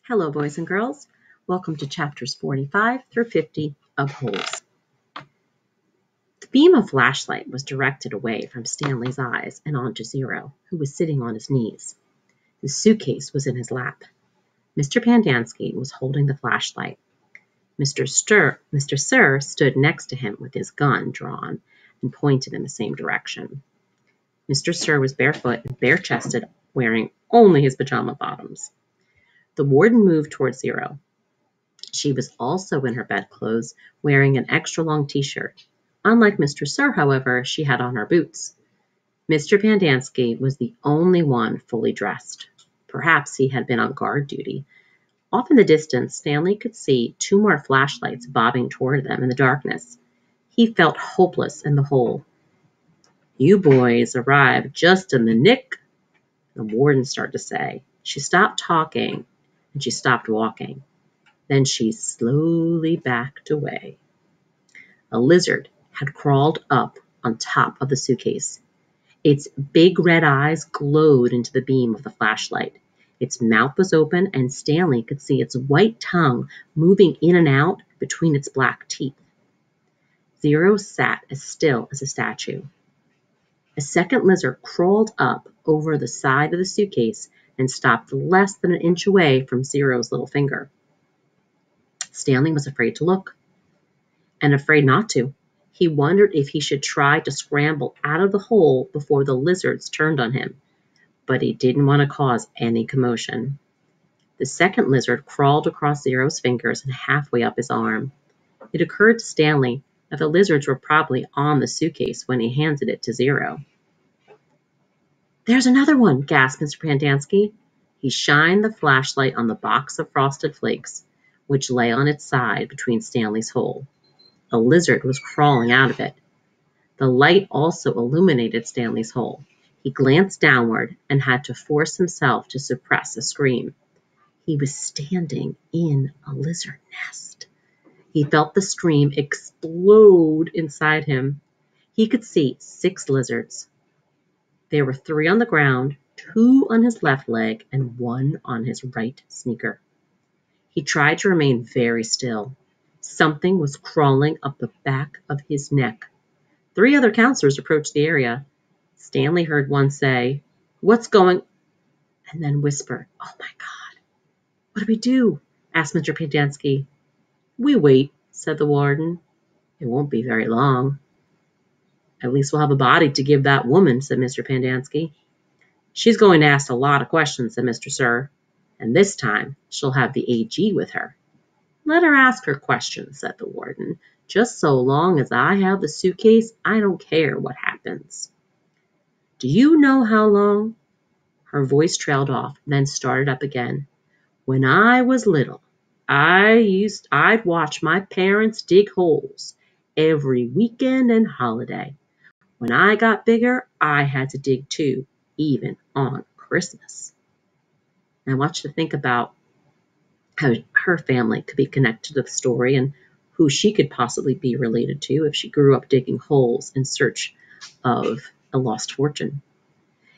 Hello, boys and girls. Welcome to chapters 45 through 50 of Holes. The beam of flashlight was directed away from Stanley's eyes and onto Zero, who was sitting on his knees. His suitcase was in his lap. Mr. Pandansky was holding the flashlight. Mr. Sir stood next to him with his gun drawn and pointed in the same direction. Mr. Sir was barefoot and bare-chested, wearing only his pajama bottoms. The warden moved towards Zero. She was also in her bedclothes, wearing an extra-long t-shirt. Unlike Mr. Sir, however, she had on her boots. Mr. Pandansky was the only one fully dressed. Perhaps he had been on guard duty. Off in the distance, Stanley could see two more flashlights bobbing toward them in the darkness. He felt hopeless in the hole. "You boys arrived just in the nick," the warden started to say. She stopped talking, and she stopped walking. Then she slowly backed away. A lizard had crawled up on top of the suitcase. Its big red eyes glowed into the beam of the flashlight. Its mouth was open, and Stanley could see its white tongue moving in and out between its black teeth. Zero sat as still as a statue. A second lizard crawled up over the side of the suitcase and stopped less than an inch away from Zero's little finger. Stanley was afraid to look, and afraid not to. He wondered if he should try to scramble out of the hole before the lizards turned on him, but he didn't want to cause any commotion. The second lizard crawled across Zero's fingers and halfway up his arm. It occurred to Stanley that the lizards were probably on the suitcase when he handed it to Zero. "There's another one," gasped Mr. Pandansky. He shined the flashlight on the box of Frosted Flakes, which lay on its side between Stanley's hole. A lizard was crawling out of it. The light also illuminated Stanley's hole. He glanced downward and had to force himself to suppress a scream. He was standing in a lizard nest. He felt the scream explode inside him. He could see 6 lizards. There were 3 on the ground, 2 on his left leg, and 1 on his right sneaker. He tried to remain very still. Something was crawling up the back of his neck. 3 other counselors approached the area. Stanley heard one say, "What's going?" and then whisper, "Oh my God, what do we do?" asked Mr. Pandansky. "We wait," said the warden. "It won't be very long." "At least we'll have a body to give that woman," said Mr. Pandansky. "She's going to ask a lot of questions," said Mr. Sir, "and this time she'll have the AG with her." "Let her ask her questions," said the warden. "Just so long as I have the suitcase, I don't care what happens." "Do you know how long?" Her voice trailed off, then started up again. "When I was little, I'd watch my parents dig holes every weekend and holiday. When I got bigger, I had to dig too, even on Christmas." And I want you to think about how her family could be connected to the story and who she could possibly be related to if she grew up digging holes in search of a lost fortune.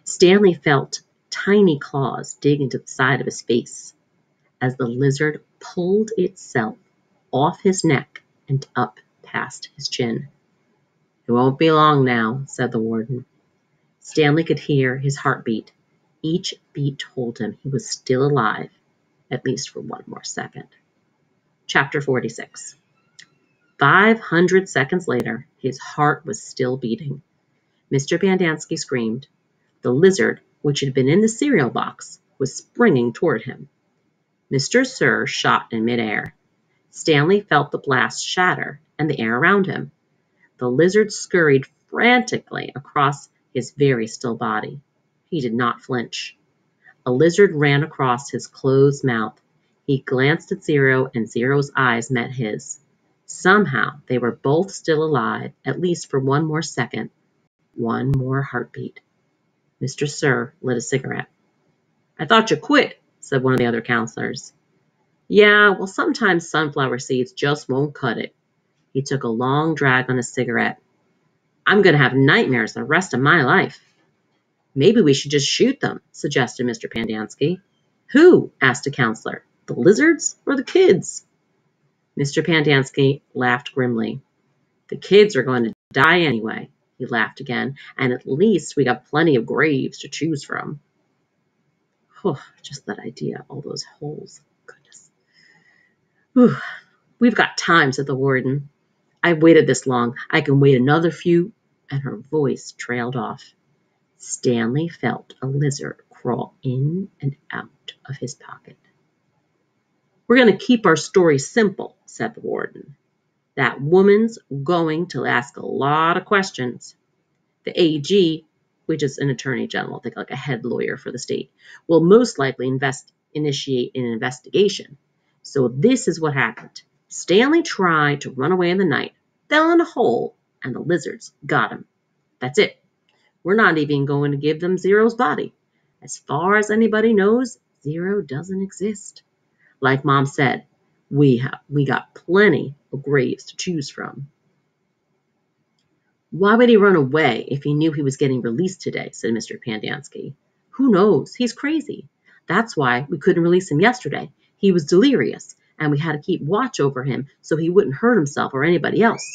Stanley felt tiny claws dig into the side of his face as the lizard pulled itself off his neck and up past his chin. "It won't be long now," said the warden. Stanley could hear his heartbeat. Each beat told him he was still alive, at least for 1 more second. Chapter 46. 500 seconds later, his heart was still beating. Mr. Pandansky screamed. The lizard, which had been in the cereal box, was springing toward him. Mr. Sir shot in midair. Stanley felt the blast shatter and the air around him. The lizard scurried frantically across his very still body. He did not flinch. A lizard ran across his closed mouth. He glanced at Zero, and Zero's eyes met his. Somehow they were both still alive, at least for 1 more second. 1 more heartbeat. Mr. Sir lit a cigarette. "I thought you quit," said one of the other counselors. "Yeah, well, sometimes sunflower seeds just won't cut it." He took a long drag on his cigarette. "I'm going to have nightmares the rest of my life." "Maybe we should just shoot them," suggested Mr. Pandansky. "Who?" asked a counselor. The lizards or the kids? Mr. Pandansky laughed grimly. The kids are going to die anyway, he laughed again, and at least we got plenty of graves to choose from. Oh, just that idea, all those holes. Goodness. Whew. We've got time, said the warden. I've waited this long. I can wait another few. And her voice trailed off. Stanley felt a lizard crawl in and out of his pocket. We're going to keep our story simple, said the warden. That woman's going to ask a lot of questions. The AG, which is an attorney general, think like a head lawyer for the state, will most likely initiate an investigation. So this is what happened. Stanley tried to run away in the night, fell in a hole, and the lizards got him. That's it. We're not even going to give them Zero's body. As far as anybody knows, Zero doesn't exist. Like Mom said, we got plenty of graves to choose from. Why would he run away if he knew he was getting released today, said Mr. Pandansky. Who knows? He's crazy. That's why we couldn't release him yesterday. He was delirious, and we had to keep watch over him so he wouldn't hurt himself or anybody else.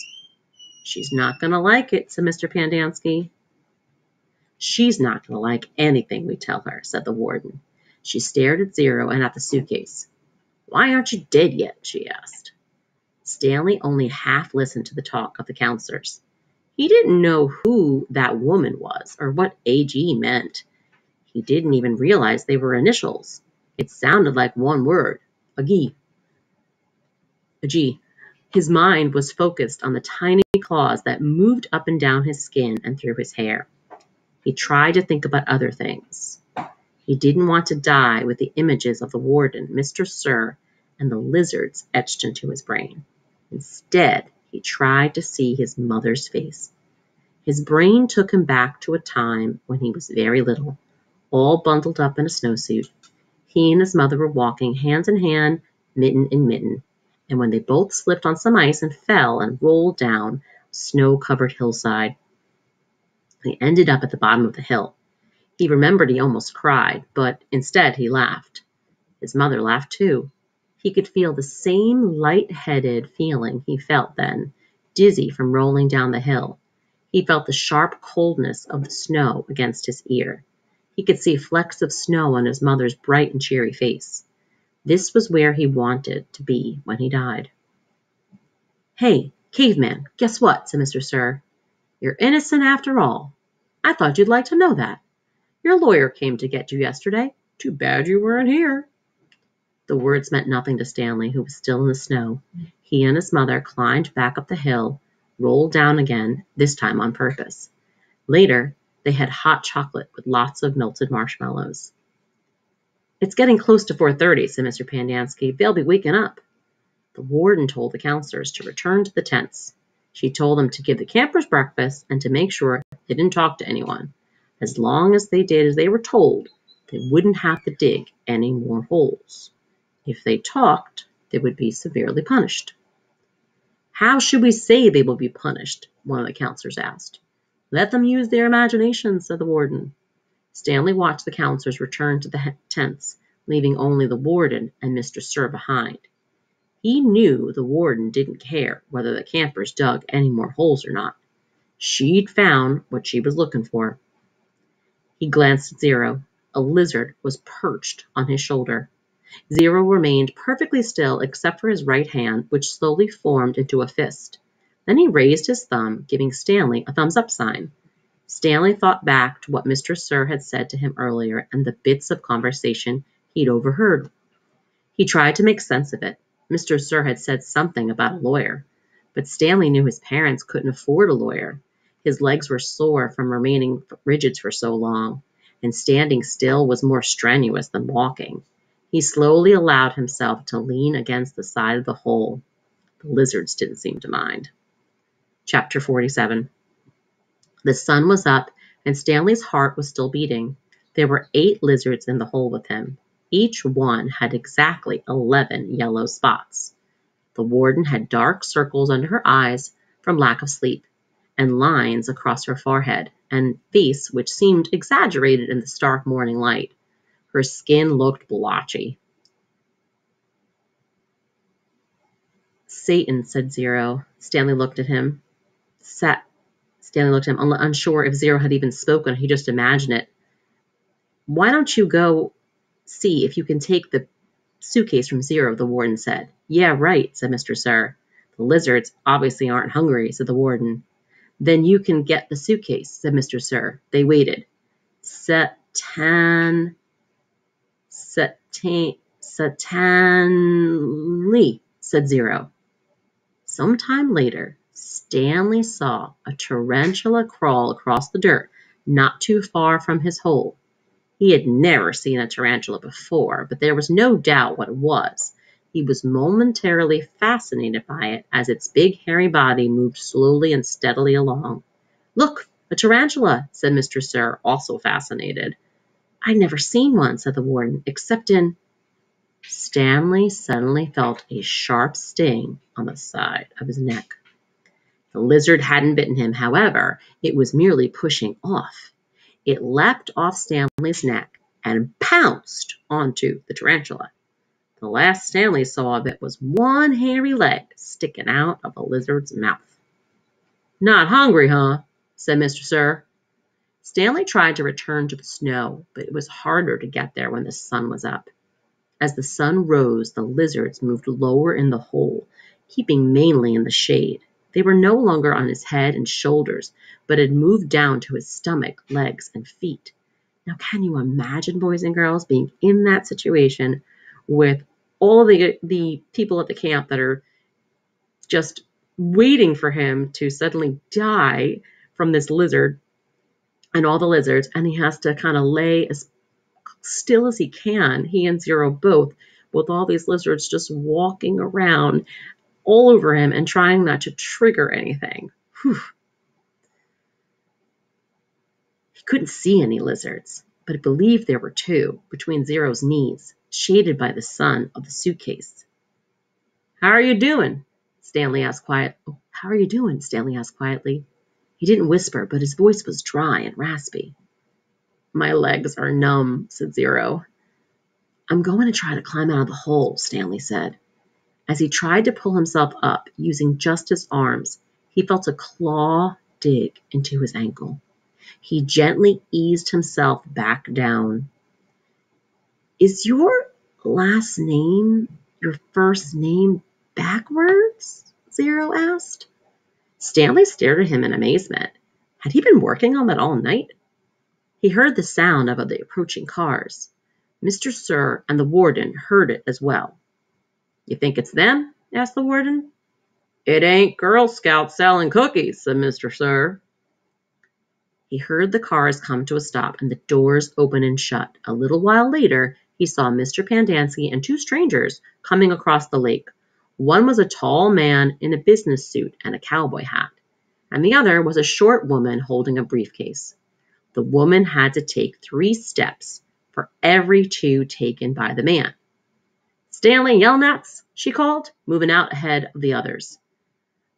She's not going to like it, said Mr. Pandansky. She's not going to like anything we tell her, said the warden. She stared at Zero and at the suitcase. Why aren't you dead yet? She asked. Stanley only half listened to the talk of the counselors. He didn't know who that woman was or what AG meant. He didn't even realize they were initials. It sounded like one word, Ag. His mind was focused on the tiny claws that moved up and down his skin and through his hair. He tried to think about other things. He didn't want to die with the images of the warden, Mr. Sir, and the lizards etched into his brain. Instead, he tried to see his mother's face. His brain took him back to a time when he was very little, all bundled up in a snowsuit. He and his mother were walking hand in hand, mitten in mitten, and when they both slipped on some ice and fell and rolled down a snow-covered hillside, they ended up at the bottom of the hill. He remembered he almost cried, but instead he laughed. His mother laughed too. He could feel the same light-headed feeling he felt then, dizzy from rolling down the hill. He felt the sharp coldness of the snow against his ear. He could see flecks of snow on his mother's bright and cheery face. This was where he wanted to be when he died. Hey, caveman, guess what? Said Mr. Sir. You're innocent after all. I thought you'd like to know that. Your lawyer came to get you yesterday. Too bad you weren't here. The words meant nothing to Stanley, who was still in the snow. He and his mother climbed back up the hill, rolled down again, this time on purpose. Later, they had hot chocolate with lots of melted marshmallows. It's getting close to 4:30, said Mr. Pandansky. They'll be waking up. The warden told the counselors to return to the tents. She told them to give the campers breakfast and to make sure they didn't talk to anyone. As long as they did as they were told, they wouldn't have to dig any more holes. If they talked, they would be severely punished. How should we say they will be punished? One of the counselors asked. Let them use their imagination, said the warden. Stanley watched the counselors return to the tents, leaving only the warden and Mr. Sir behind. He knew the warden didn't care whether the campers dug any more holes or not. She'd found what she was looking for. He glanced at Zero. A lizard was perched on his shoulder. Zero remained perfectly still except for his right hand, which slowly formed into a fist. Then he raised his thumb, giving Stanley a thumbs-up sign. Stanley thought back to what Mr. Sir had said to him earlier and the bits of conversation he'd overheard. He tried to make sense of it. Mr. Sir had said something about a lawyer, but Stanley knew his parents couldn't afford a lawyer. His legs were sore from remaining rigid for so long, and standing still was more strenuous than walking. He slowly allowed himself to lean against the side of the hole. The lizards didn't seem to mind. Chapter 47. The sun was up, and Stanley's heart was still beating. There were 8 lizards in the hole with him. Each one had exactly 11 yellow spots. The warden had dark circles under her eyes from lack of sleep, and lines across her forehead and face which seemed exaggerated in the stark morning light. Her skin looked blotchy. Satan, said Zero. Stanley looked at him. Unsure if Zero had even spoken. He just imagined it. Why don't you go see if you can take the suitcase from Zero, the warden said. Yeah, right, said Mr. Sir. The lizards obviously aren't hungry, said the warden. Then you can get the suitcase, said Mr. Sir. They waited. Satanly, said Zero. Sometime later, Stanley saw a tarantula crawl across the dirt, not too far from his hole. He had never seen a tarantula before, but there was no doubt what it was. He was momentarily fascinated by it as its big hairy body moved slowly and steadily along. Look, a tarantula, said Mr. Sir, also fascinated. I'd never seen one, said the warden, except in... Stanley suddenly felt a sharp sting on the side of his neck. The lizard hadn't bitten him, however, it was merely pushing off. It leapt off Stanley's neck and pounced onto the tarantula. The last Stanley saw of it was one hairy leg sticking out of the lizard's mouth. Not hungry, huh? Said Mr. Sir. Stanley tried to return to the snow, but it was harder to get there when the sun was up. As the sun rose, the lizards moved lower in the hole, keeping mainly in the shade. They were no longer on his head and shoulders, but had moved down to his stomach, legs, and feet. Now, can you imagine, boys and girls, being in that situation with all the people at the camp that are just waiting for him to suddenly die from this lizard and all the lizards, and he has to kind of lay as still as he can, he and Zero both, with all these lizards just walking around all over him and trying not to trigger anything. Whew. He couldn't see any lizards, but he believed there were two between Zero's knees, shaded by the sun of the suitcase. How are you doing? Stanley asked quietly. How are you doing? Stanley asked quietly. He didn't whisper, but his voice was dry and raspy. My legs are numb, said Zero. I'm going to try to climb out of the hole, Stanley said. As he tried to pull himself up using just his arms, he felt a claw dig into his ankle. He gently eased himself back down. Is your last name your first name backwards? Zero asked. Stanley stared at him in amazement. Had he been working on that all night? He heard the sound of the approaching cars. Mr. Sir and the warden heard it as well. You think it's them? Asked the warden. It ain't Girl Scouts selling cookies, said Mr. Sir. He heard the cars come to a stop and the doors open and shut. A little while later, he saw Mr. Pendanski and two strangers coming across the lake. One was a tall man in a business suit and a cowboy hat, and the other was a short woman holding a briefcase. The woman had to take 3 steps for every 2 taken by the man. Stanley Yelnats, she called, moving out ahead of the others.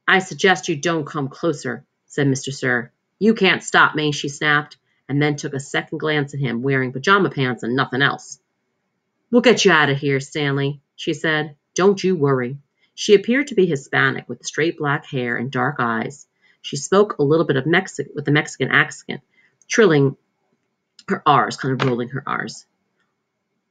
I suggest you don't come closer, said Mr. Sir. You can't stop me, she snapped, and then took a second glance at him, wearing pajama pants and nothing else. We'll get you out of here, Stanley, she said. Don't you worry. She appeared to be Hispanic with straight black hair and dark eyes. She spoke a little bit of with a Mexican accent, trilling her R's, kind of rolling her R's.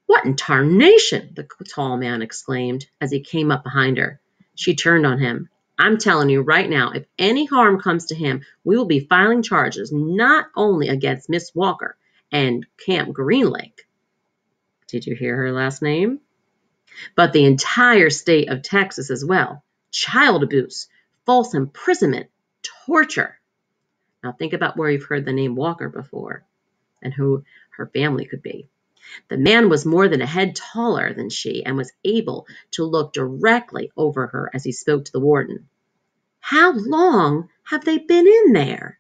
What in tarnation, the tall man exclaimed as he came up behind her. She turned on him. I'm telling you right now, if any harm comes to him, we will be filing charges not only against Miss Walker and Camp Green Lake. Did you hear her last name? But the entire state of Texas as well. Child abuse, false imprisonment, torture. Now think about where you've heard the name Walker before and who her family could be. The man was more than a head taller than she and was able to look directly over her as he spoke to the warden. How long have they been in there?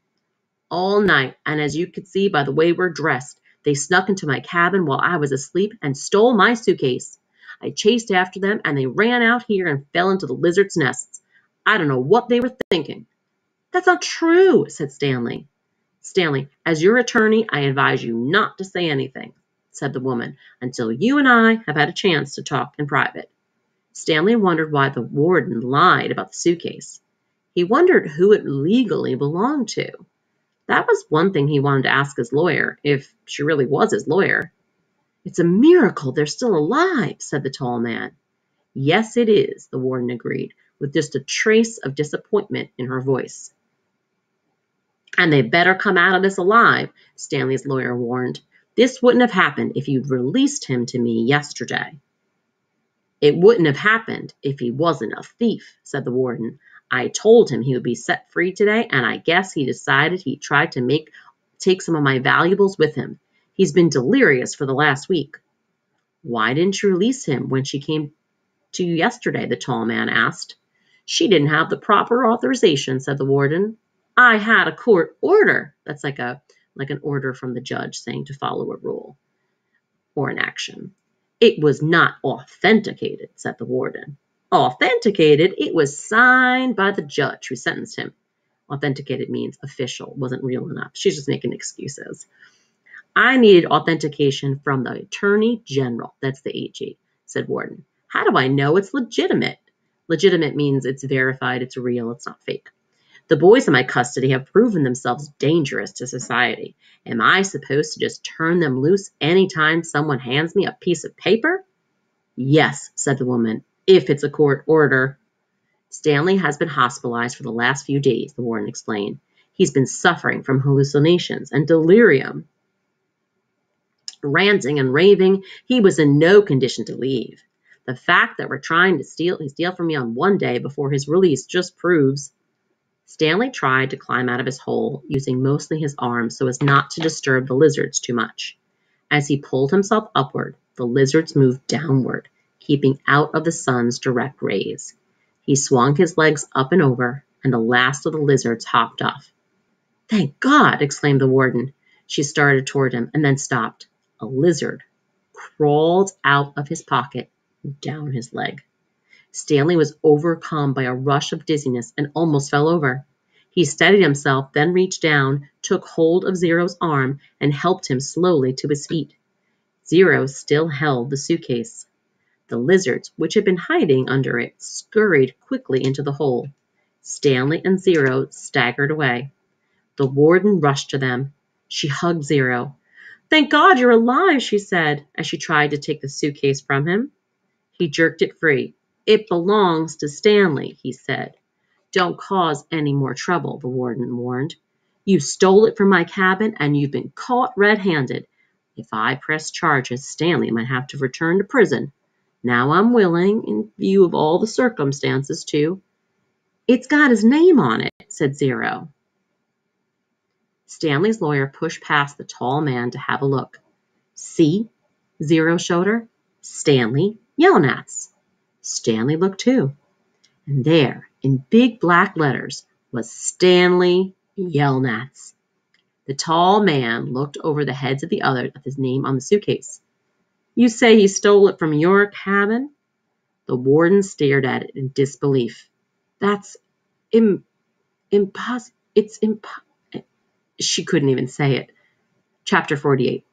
All night, and as you could see by the way we're dressed, they snuck into my cabin while I was asleep and stole my suitcase. I chased after them, and they ran out here and fell into the lizard's nests. I don't know what they were thinking. That's not true, said Stanley. Stanley, as your attorney, I advise you not to say anything, said the woman, until you and I have had a chance to talk in private. Stanley wondered why the warden lied about the suitcase. He wondered who it legally belonged to. That was one thing he wanted to ask his lawyer, if she really was his lawyer. "It's a miracle they're still alive," said the tall man. "Yes, it is," the warden agreed, with just a trace of disappointment in her voice. "And they better come out of this alive," Stanley's lawyer warned. "This wouldn't have happened if you'd released him to me yesterday." "It wouldn't have happened if he wasn't a thief," said the warden. "I told him he would be set free today, and I guess he decided he'd try to take some of my valuables with him. He's been delirious for the last week." "Why didn't you release him when she came to you yesterday?" the tall man asked. "She didn't have the proper authorization," said the warden. "I had a court order." That's like an order from the judge saying to follow a rule or an action. "It was not authenticated," said the warden. "Authenticated? It was signed by the judge who sentenced him." Authenticated means official, wasn't real enough. She's just making excuses. "I needed authentication from the Attorney General," that's the AG, said warden. "How do I know it's legitimate?" Legitimate means it's verified, it's real, it's not fake. "The boys in my custody have proven themselves dangerous to society. Am I supposed to just turn them loose anytime someone hands me a piece of paper?" "Yes," said the woman, "if it's a court order." "Stanley has been hospitalized for the last few days," the warden explained. "He's been suffering from hallucinations and delirium. Ranting and raving, he was in no condition to leave. The fact that we're trying to steal from me on one day before his release just proves." Stanley tried to climb out of his hole, using mostly his arms so as not to disturb the lizards too much. As he pulled himself upward, the lizards moved downward, keeping out of the sun's direct rays. He swung his legs up and over, and the last of the lizards hopped off. "Thank God!" exclaimed the warden. She started toward him and then stopped. A lizard crawled out of his pocket down his leg. Stanley was overcome by a rush of dizziness and almost fell over. He steadied himself, then reached down, took hold of Zero's arm, and helped him slowly to his feet. Zero still held the suitcase. The lizards, which had been hiding under it, scurried quickly into the hole. Stanley and Zero staggered away. The warden rushed to them. She hugged Zero. "Thank God you're alive," she said, as she tried to take the suitcase from him. He jerked it free. "It belongs to Stanley," he said. "Don't cause any more trouble," the warden warned. "You stole it from my cabin, and you've been caught red-handed. If I press charges, Stanley might have to return to prison. Now I'm willing, in view of all the circumstances, to—" "It's got his name on it," said Zero. Stanley's lawyer pushed past the tall man to have a look. "See?" Zero showed her. "Stanley Yelnats." Stanley looked too. And there, in big black letters, was Stanley Yelnats. The tall man looked over the heads of the others at his name on the suitcase. "You say he stole it from your cabin?" The warden stared at it in disbelief. "That's impossible. It's impossible." She couldn't even say it. Chapter 48.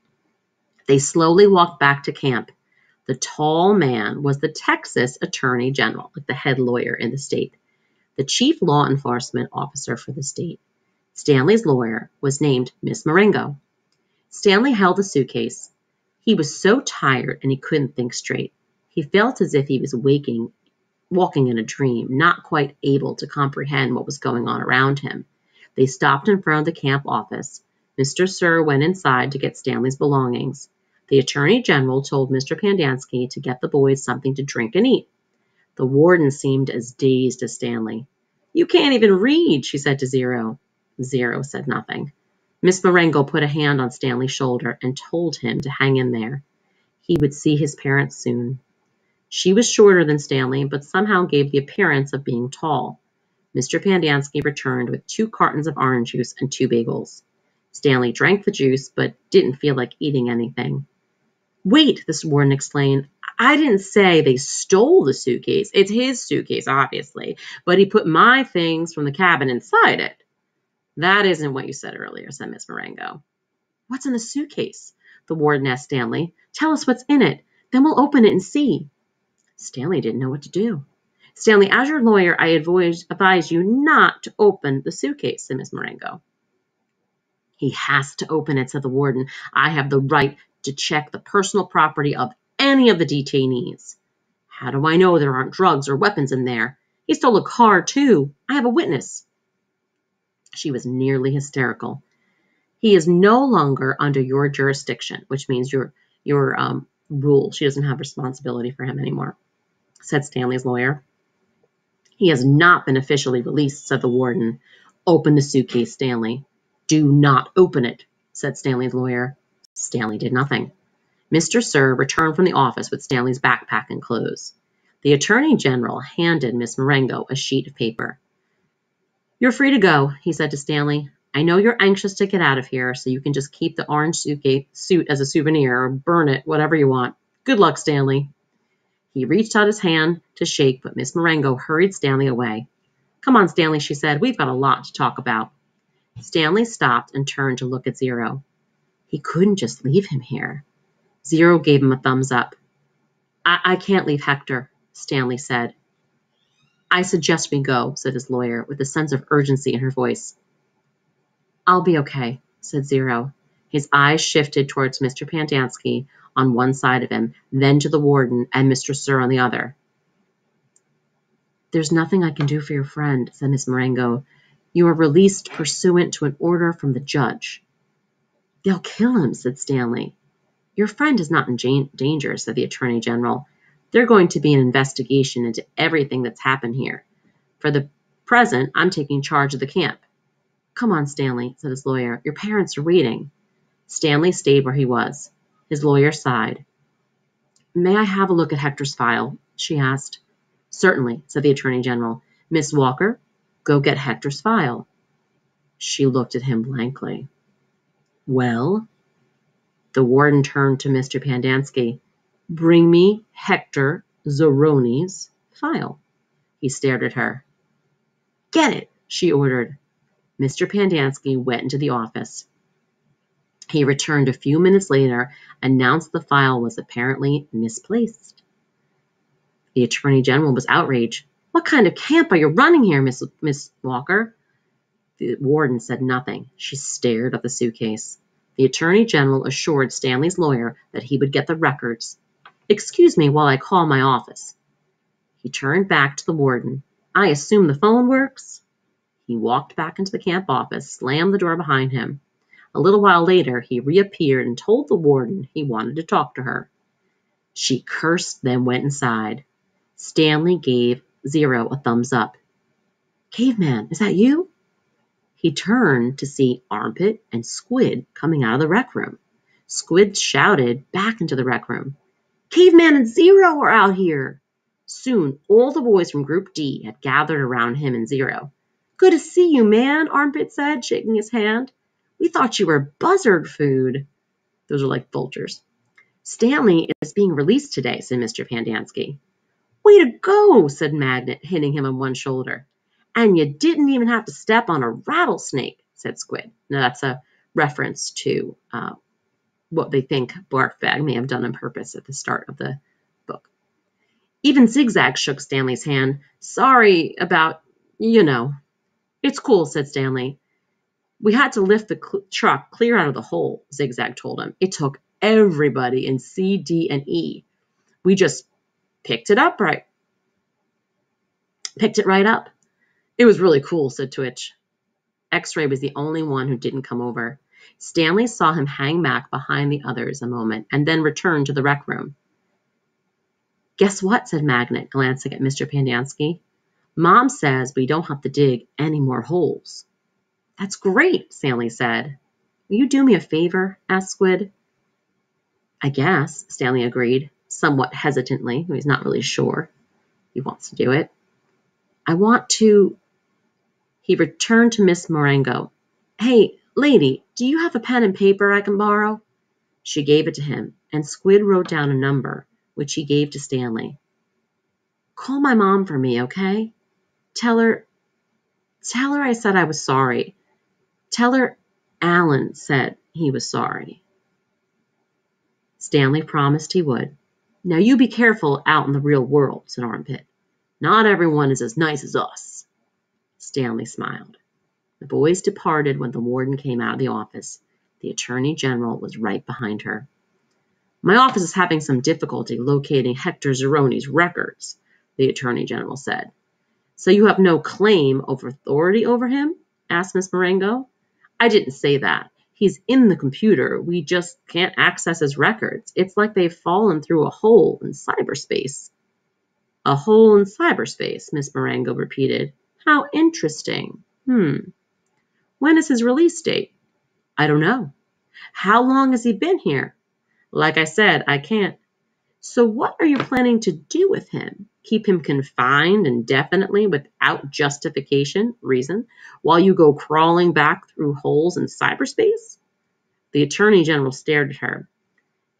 They slowly walked back to camp. The tall man was the Texas Attorney General, like the head lawyer in the state, the chief law enforcement officer for the state. Stanley's lawyer was named Miss Marengo. Stanley held the suitcase. He was so tired and he couldn't think straight. He felt as if he was walking in a dream, not quite able to comprehend what was going on around him. They stopped in front of the camp office. Mr. Sir went inside to get Stanley's belongings. The Attorney General told Mr. Pandansky to get the boys something to drink and eat. The warden seemed as dazed as Stanley. "You can't even read," she said to Zero. Zero said nothing. Miss Marengo put a hand on Stanley's shoulder and told him to hang in there. He would see his parents soon. She was shorter than Stanley, but somehow gave the appearance of being tall. Mr. Pandansky returned with 2 cartons of orange juice and 2 bagels. Stanley drank the juice, but didn't feel like eating anything. "Wait," the warden explained. "I didn't say they stole the suitcase. It's his suitcase, obviously, but he put my things from the cabin inside it." "That isn't what you said earlier," said Miss Marengo. "What's in the suitcase?" the warden asked Stanley. "Tell us what's in it. Then we'll open it and see." Stanley didn't know what to do. Stanley, as your lawyer, I advise you not to open the suitcase, said Miss Marengo. He has to open it, said the warden. I have the right to check the personal property of any of the detainees. How do I know there aren't drugs or weapons in there? He stole a car, too. I have a witness. She was nearly hysterical. He is no longer under your jurisdiction, which means your rule. She doesn't have responsibility for him anymore, said Stanley's lawyer. He has not been officially released, said the warden. Open the suitcase, Stanley. Do not open it, said Stanley's lawyer. Stanley did nothing. Mr. Sir returned from the office with Stanley's backpack and clothes. The Attorney General handed Miss Marengo a sheet of paper. You're free to go, he said to Stanley. I know you're anxious to get out of here, so you can just keep the orange suit as a souvenir or burn it, whatever you want. Good luck, Stanley. He reached out his hand to shake, but Miss Marengo hurried Stanley away. Come on, Stanley, she said. We've got a lot to talk about. Stanley stopped and turned to look at Zero. He couldn't just leave him here. Zero gave him a thumbs up. I can't leave Hector, Stanley said. I suggest we go, said his lawyer, with a sense of urgency in her voice. I'll be okay, said Zero. His eyes shifted towards Mr. Pandansky on one side of him, then to the warden and Mr. Sir on the other. There's nothing I can do for your friend, said Miss Marengo. You are released pursuant to an order from the judge. They'll kill him, said Stanley. Your friend is not in danger, said the Attorney General. There's going to be an investigation into everything that's happened here. For the present, I'm taking charge of the camp. Come on, Stanley, said his lawyer. Your parents are waiting. Stanley stayed where he was. His lawyer sighed. May I have a look at Hector's file? She asked. Certainly, said the Attorney General. Miss Walker, go get Hector's file. She looked at him blankly. Well? The warden turned to Mr. Pandansky. Bring me Hector Zoroni's file. He stared at her. Get it, she ordered. Mr. Pandansky went into the office. He returned a few minutes later, announced the file was apparently misplaced. The Attorney General was outraged. What kind of camp are you running here, Miss Walker? The warden said nothing. She stared at the suitcase. The Attorney General assured Stanley's lawyer that he would get the records. Excuse me while I call my office. He turned back to the warden. I assume the phone works? He walked back into the camp office, slammed the door behind him. A little while later, he reappeared and told the warden he wanted to talk to her. She cursed, then went inside. Stanley gave Zero a thumbs up. Caveman, is that you? He turned to see Armpit and Squid coming out of the rec room. Squid shouted back into the rec room. Caveman and Zero are out here. Soon, all the boys from Group D had gathered around him and Zero. Good to see you, man, Armpit said, shaking his hand. We thought you were buzzard food. Those are like vultures. Stanley is being released today, said Mr. Pandansky. Way to go, said Magnet, hitting him on one shoulder. And you didn't even have to step on a rattlesnake, said Squid. Now that's a reference to what they think Barfbag may have done on purpose at the start of the book. Even Zigzag shook Stanley's hand. Sorry about, It's cool, said Stanley. We had to lift the truck clear out of the hole, Zigzag told him. It took everybody in C, D, and E. We just picked it right up. It was really cool, said Twitch. X-Ray was the only one who didn't come over. Stanley saw him hang back behind the others a moment and then return to the rec room. Guess what, said Magnet, glancing at Mr. Pandansky. Mom says we don't have to dig any more holes. That's great, Stanley said. Will you do me a favor? Asked Squid. I guess, Stanley agreed, somewhat hesitantly. He's not really sure he wants to do it. I want to... He returned to Miss Marengo. Hey, lady, do you have a pen and paper I can borrow? She gave it to him, and Squid wrote down a number, which he gave to Stanley. Call my mom for me, okay? Tell her I said I was sorry. Tell her Alan said he was sorry. Stanley promised he would. Now you be careful out in the real world, said Armpit. Not everyone is as nice as us. Stanley smiled. The boys departed when the warden came out of the office. The Attorney General was right behind her. My office is having some difficulty locating Hector Zeroni's records, the Attorney General said. So you have no claim of authority over him? Asked Miss Marengo. I didn't say that. He's in the computer. We just can't access his records. It's like they've fallen through a hole in cyberspace. A hole in cyberspace, Miss Marengo repeated. How interesting. When is his release date? I don't know. How long has he been here? Like I said, I can't. So what are you planning to do with him? Keep him confined indefinitely without reason, while you go crawling back through holes in cyberspace? The Attorney General stared at her.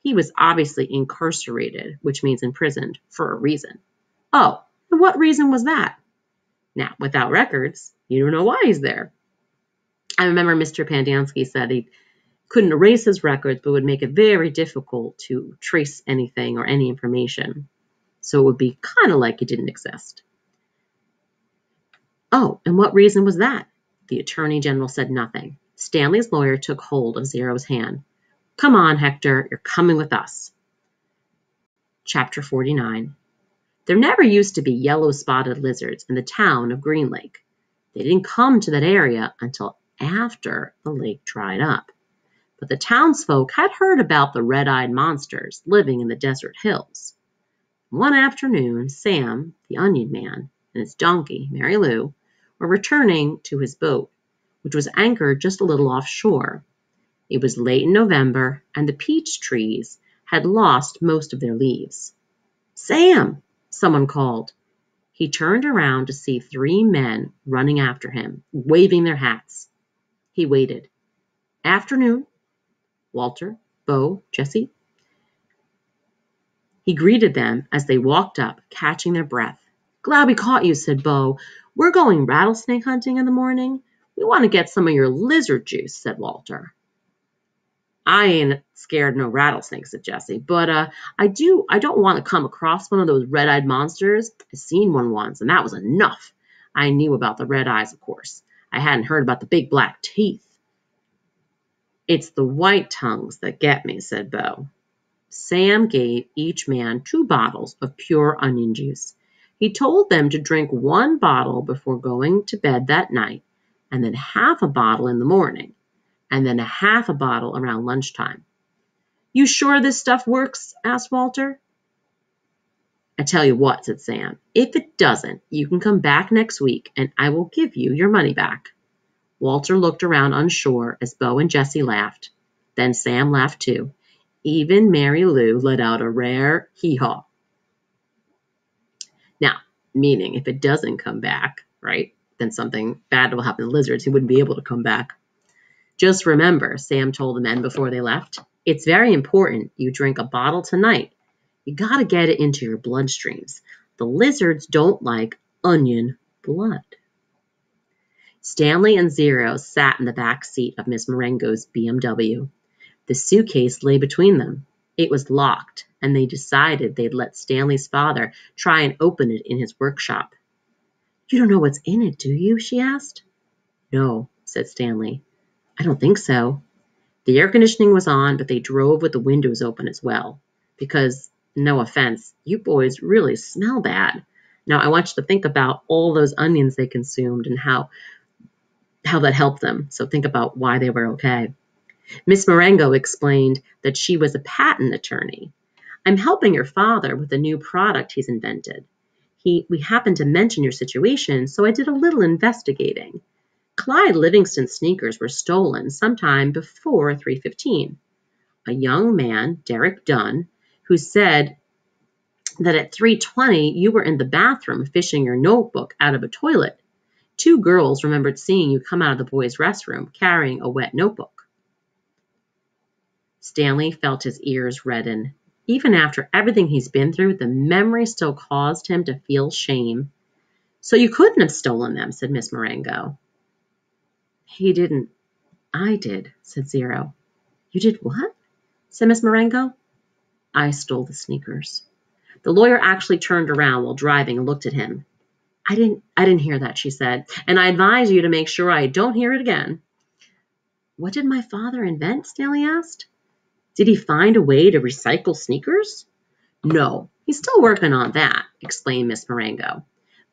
He was obviously incarcerated, which means imprisoned, for a reason. Oh, and what reason was that? Now, without records, you don't know why he's there. I remember Mr. Pandansky said he couldn't erase his records, but would make it very difficult to trace anything or any information. So it would be kind of like he didn't exist. Oh, and what reason was that? The Attorney General said nothing. Stanley's lawyer took hold of Zero's hand. Come on, Hector, you're coming with us. Chapter 49. There never used to be yellow-spotted lizards in the town of Green Lake. They didn't come to that area until after the lake dried up. But the townsfolk had heard about the red-eyed monsters living in the desert hills. One afternoon, Sam, the onion man, and his donkey, Mary Lou, were returning to his boat, which was anchored just a little offshore. It was late in November, and the peach trees had lost most of their leaves. Sam, someone called. He turned around to see 3 men running after him, waving their hats. He waited. Afternoon. Walter, Bo, Jesse. He greeted them as they walked up, catching their breath. Glad we caught you, said Bo. We're going rattlesnake hunting in the morning. We want to get some of your lizard juice, said Walter. I ain't scared no rattlesnakes, said Jesse, but I don't want to come across one of those red-eyed monsters. I seen one once, and that was enough. I knew about the red eyes, of course. I hadn't heard about the big black teeth. It's the white tongues that get me, said Bo. Sam gave each man 2 bottles of pure onion juice. He told them to drink 1 bottle before going to bed that night, and then half a bottle in the morning, and then half a bottle around lunchtime. You sure this stuff works? Asked Walter. I tell you what, said Sam. If it doesn't, you can come back next week, and I will give you your money back. Walter looked around unsure as Bo and Jesse laughed. Then Sam laughed too. Even Mary Lou let out a rare hee-haw. Now, meaning if it doesn't come back, right, then something bad will happen to lizards. He wouldn't be able to come back. Just remember, Sam told the men before they left, it's very important you drink a bottle tonight. You got to get it into your bloodstreams. The lizards don't like onion blood. Stanley and Zero sat in the back seat of Miss Marengo's BMW. The suitcase lay between them. It was locked, and they decided they'd let Stanley's father try and open it in his workshop. You don't know what's in it, do you? She asked. No, said Stanley. I don't think so. The air conditioning was on, but they drove with the windows open as well. Because, no offense, you boys really smell bad. Now I want you to think about all those onions they consumed and how that helped them. So think about why they were okay. Miss Marengo explained that she was a patent attorney. I'm helping your father with a new product he's invented. We happened to mention your situation, so I did a little investigating. Clyde Livingston's sneakers were stolen sometime before 3:15. A young man, Derek Dunn, who said that at 3:20 you were in the bathroom fishing your notebook out of a toilet. 2 girls remembered seeing you come out of the boys' restroom carrying a wet notebook. Stanley felt his ears redden. Even after everything he's been through, the memory still caused him to feel shame. So you couldn't have stolen them, said Miss Marengo. He didn't. I did, said Zero. You did what? Said Miss Marengo. I stole the sneakers. The lawyer actually turned around while driving and looked at him. I didn't hear that, she said, and I advise you to make sure I don't hear it again. What did my father invent? Stanley asked. Did he find a way to recycle sneakers? No, he's still working on that, explained Miss Marengo.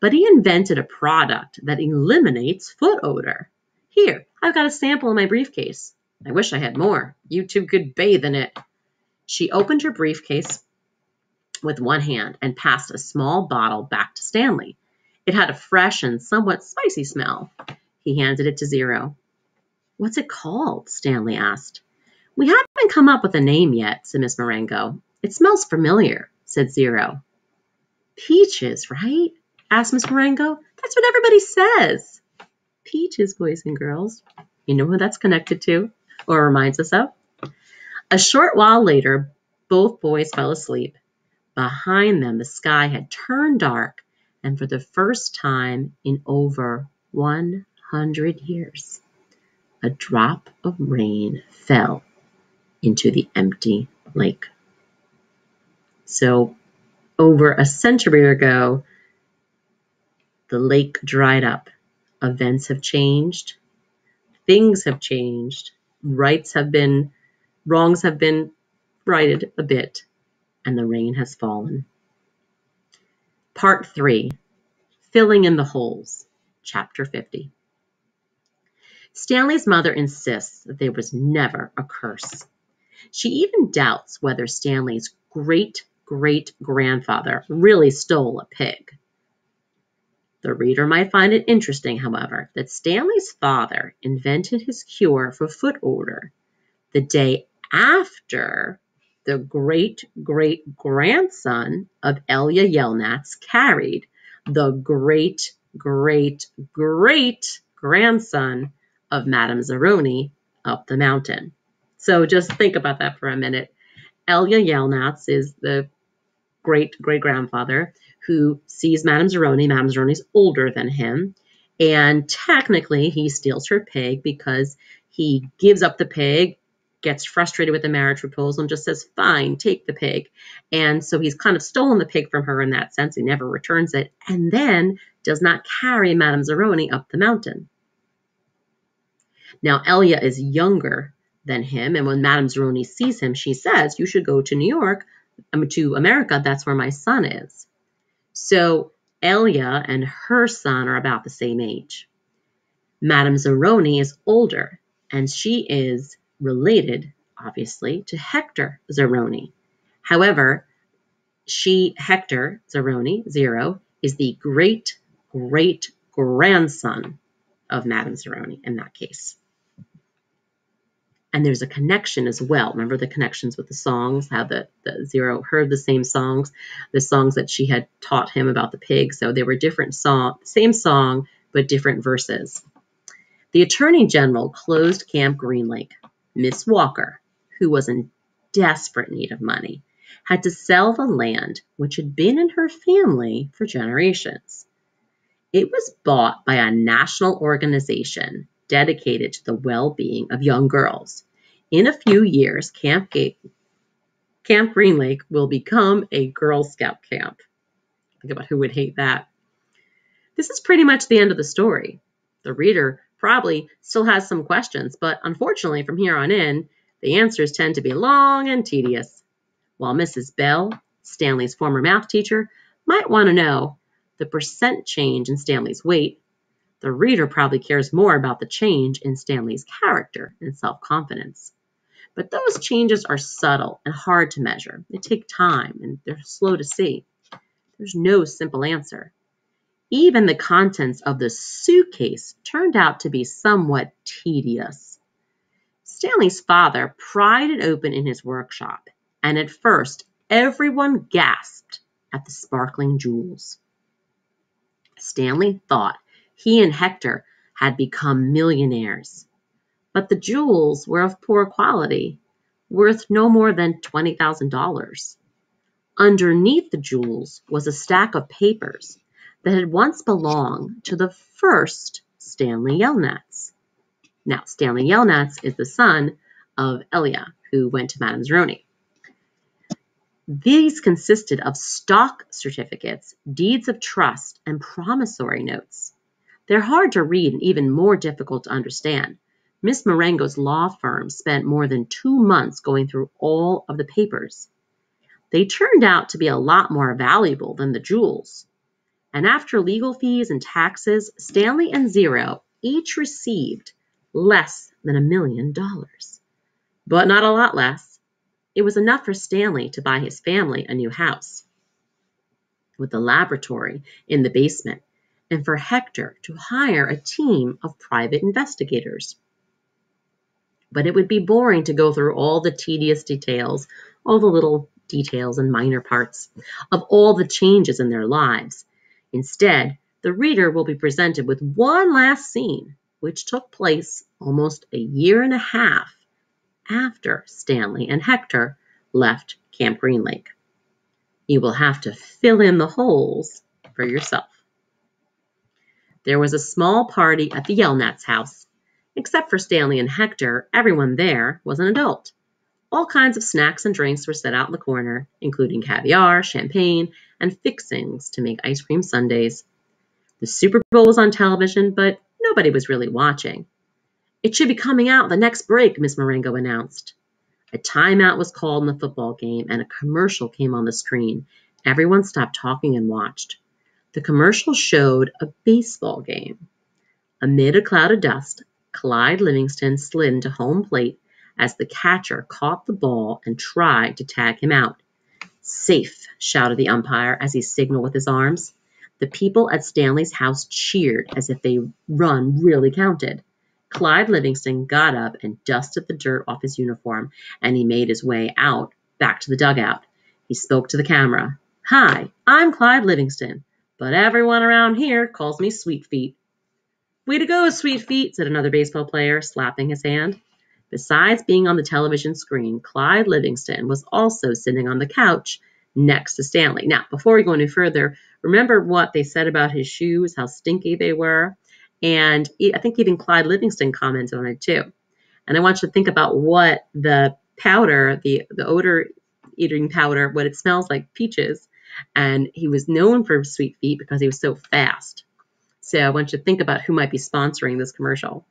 But he invented a product that eliminates foot odor. Here, I've got a sample in my briefcase. I wish I had more. You two could bathe in it. She opened her briefcase with one hand and passed a small bottle back to Stanley. It had a fresh and somewhat spicy smell. He handed it to Zero. What's it called? Stanley asked. We haven't come up with a name yet, said Miss Marengo. It smells familiar, said Zero. Peaches, right? Asked Miss Marengo. That's what everybody says. Peaches, boys and girls. You know who that's connected to or reminds us of? A short while later, both boys fell asleep. Behind them, the sky had turned dark, and for the first time in over 100 years, a drop of rain fell into the empty lake. So, over a century ago, the lake dried up. Events have changed. Things have changed. Wrongs have been righted a bit, and the rain has fallen. Part 3, Filling in the Holes, Chapter 50. Stanley's mother insists that there was never a curse. She even doubts whether Stanley's great-great-grandfather really stole a pig. The reader might find it interesting, however, that Stanley's father invented his cure for foot odor the day after the great-great-grandson of Elia Yelnats carried the great-great-great-grandson of Madame Zeroni up the mountain. So just think about that for a minute. Elia Yelnats is the great-great-grandfather who sees Madame Zeroni. Madame Zeroni's older than him, and technically he steals her pig because he gives up the pig, gets frustrated with the marriage proposal, and just says, fine, take the pig. And so he's kind of stolen the pig from her in that sense. He never returns it, and then does not carry Madame Zeroni up the mountain. Now, Elia is younger than him, and when Madame Zeroni sees him, she says, you should go to New York, to America, that's where my son is. So Elia and her son are about the same age. Madame Zeroni is older, and she is related, obviously, to Hector Zeroni. However, Hector Zeroni, Zero, is the great-great-grandson of Madame Zeroni in that case. And there's a connection as well. Remember the connections with the songs, how the Zero heard the same songs, the songs that she had taught him about the pig. So they were different same song, but different verses. The Attorney General closed Camp Green Lake. Miss Walker, who was in desperate need of money, had to sell the land which had been in her family for generations. It was bought by a national organization dedicated to the well-being of young girls. In a few years, Camp Green Lake will become a Girl Scout camp. Think about who would hate that. This is pretty much the end of the story. The reader probably still has some questions, but unfortunately from here on in, the answers tend to be long and tedious. While Mrs. Bell, Stanley's former math teacher, might want to know the percent change in Stanley's weight, the reader probably cares more about the change in Stanley's character and self-confidence. But those changes are subtle and hard to measure. They take time and they're slow to see. There's no simple answer. Even the contents of the suitcase turned out to be somewhat tedious. Stanley's father pried it open in his workshop, and at first everyone gasped at the sparkling jewels. Stanley thought he and Hector had become millionaires, but the jewels were of poor quality, worth no more than $20,000. Underneath the jewels was a stack of papers that had once belonged to the first Stanley Yelnats. Now, Stanley Yelnats is the son of Elia, who went to Madame Zeroni. These consisted of stock certificates, deeds of trust, and promissory notes. They're hard to read and even more difficult to understand. Miss Marengo's law firm spent more than 2 months going through all of the papers. They turned out to be a lot more valuable than the jewels. And after legal fees and taxes, Stanley and Zero each received less than $1 million. But not a lot less. It was enough for Stanley to buy his family a new house with a laboratory in the basement, and for Hector to hire a team of private investigators. But it would be boring to go through all the tedious details, all the little details and minor parts of all the changes in their lives. Instead, the reader will be presented with one last scene, which took place almost a year and a half after Stanley and Hector left Camp Green Lake. You will have to fill in the holes for yourself. There was a small party at the Yelnats' house. Except for Stanley and Hector, everyone there was an adult. All kinds of snacks and drinks were set out in the corner, including caviar, champagne, and fixings to make ice cream sundaes. The Super Bowl was on television, but nobody was really watching. It should be coming out the next break, Miss Marengo announced. A timeout was called in the football game, and a commercial came on the screen. Everyone stopped talking and watched. The commercial showed a baseball game. Amid a cloud of dust, Clyde Livingston slid into home plate as the catcher caught the ball and tried to tag him out. "Safe," shouted the umpire as he signaled with his arms. The people at Stanley's house cheered as if the run really counted. Clyde Livingston got up and dusted the dirt off his uniform, and he made his way out back to the dugout. He spoke to the camera. "Hi, I'm Clyde Livingston, but everyone around here calls me Sweet Feet." "Way to go, Sweet Feet," said another baseball player, slapping his hand. Besides being on the television screen, Clyde Livingston was also sitting on the couch next to Stanley. Now, before we go any further, remember what they said about his shoes, how stinky they were? And I think even Clyde Livingston commented on it too. And I want you to think about what the powder, the odor-eating powder, what it smells like, peaches. And he was known for Sweet Feet because he was so fast. So I want you to think about who might be sponsoring this commercial.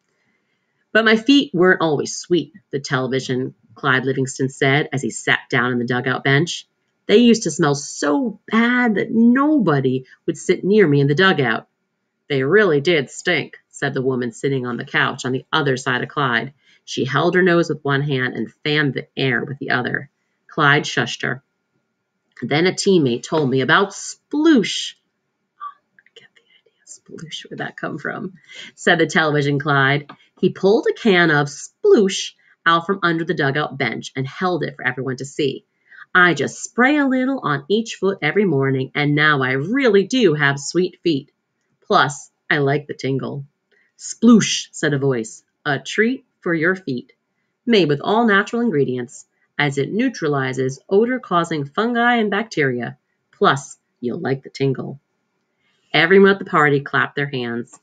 "But my feet weren't always sweet," the television Clyde Livingston said as he sat down on the dugout bench. "They used to smell so bad that nobody would sit near me in the dugout." "They really did stink," said the woman sitting on the couch on the other side of Clyde. She held her nose with one hand and fanned the air with the other. Clyde shushed her. "Then a teammate told me about sploosh." I get the idea. Sploosh, where'd that come from? Said the television Clyde. He pulled a can of sploosh out from under the dugout bench and held it for everyone to see. "I just spray a little on each foot every morning, and now I really do have sweet feet. Plus, I like the tingle." "Sploosh," said a voice, "a treat for your feet, made with all natural ingredients, as it neutralizes odor-causing fungi and bacteria. Plus, you'll like the tingle." Everyone at the party clapped their hands.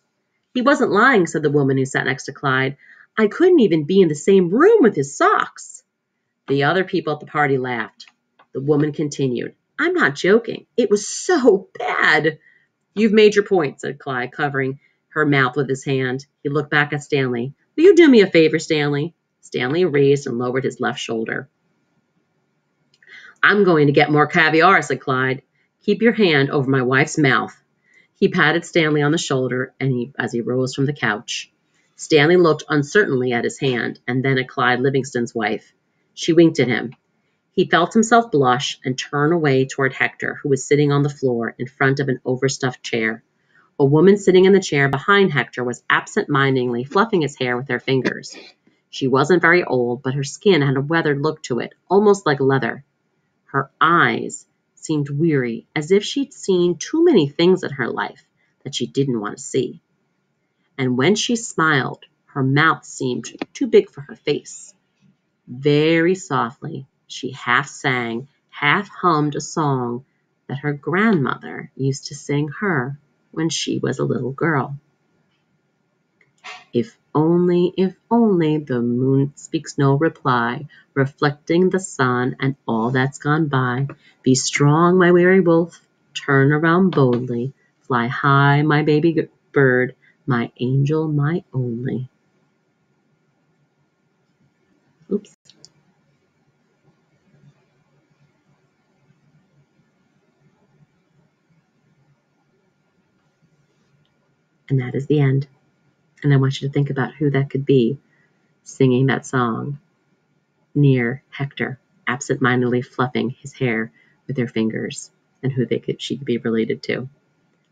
"He wasn't lying," said the woman who sat next to Clyde. "I couldn't even be in the same room with his socks." The other people at the party laughed. The woman continued, "I'm not joking. It was so bad." "You've made your point," said Clyde, covering her mouth with his hand. He looked back at Stanley. "Will you do me a favor, Stanley?" Stanley raised and lowered his left shoulder. "I'm going to get more caviar," said Clyde. "Keep your hand over my wife's mouth." He patted Stanley on the shoulder as he rose from the couch. Stanley looked uncertainly at his hand and then at Clyde Livingston's wife. She winked at him. He felt himself blush and turn away toward Hector, who was sitting on the floor in front of an overstuffed chair. A woman sitting in the chair behind Hector was absent-mindedly fluffing his hair with her fingers. She wasn't very old, but her skin had a weathered look to it, almost like leather. Her eyes seemed weary, as if she'd seen too many things in her life that she didn't want to see. And when she smiled, her mouth seemed too big for her face. Very softly, she half sang, half hummed a song that her grandmother used to sing her when she was a little girl. If only the moon speaks no reply, reflecting the sun and all that's gone by. Be strong, my weary wolf, turn around boldly, fly high, my baby bird, my angel, my only. Oops. And that is the end. And I want you to think about who that could be singing that song near Hector, absent-mindedly fluffing his hair with their fingers, and who she could be related to.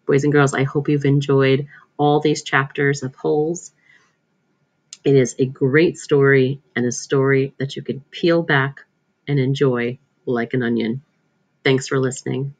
Boys and girls, I hope you've enjoyed all these chapters of Holes. It is a great story and a story that you can peel back and enjoy like an onion. Thanks for listening.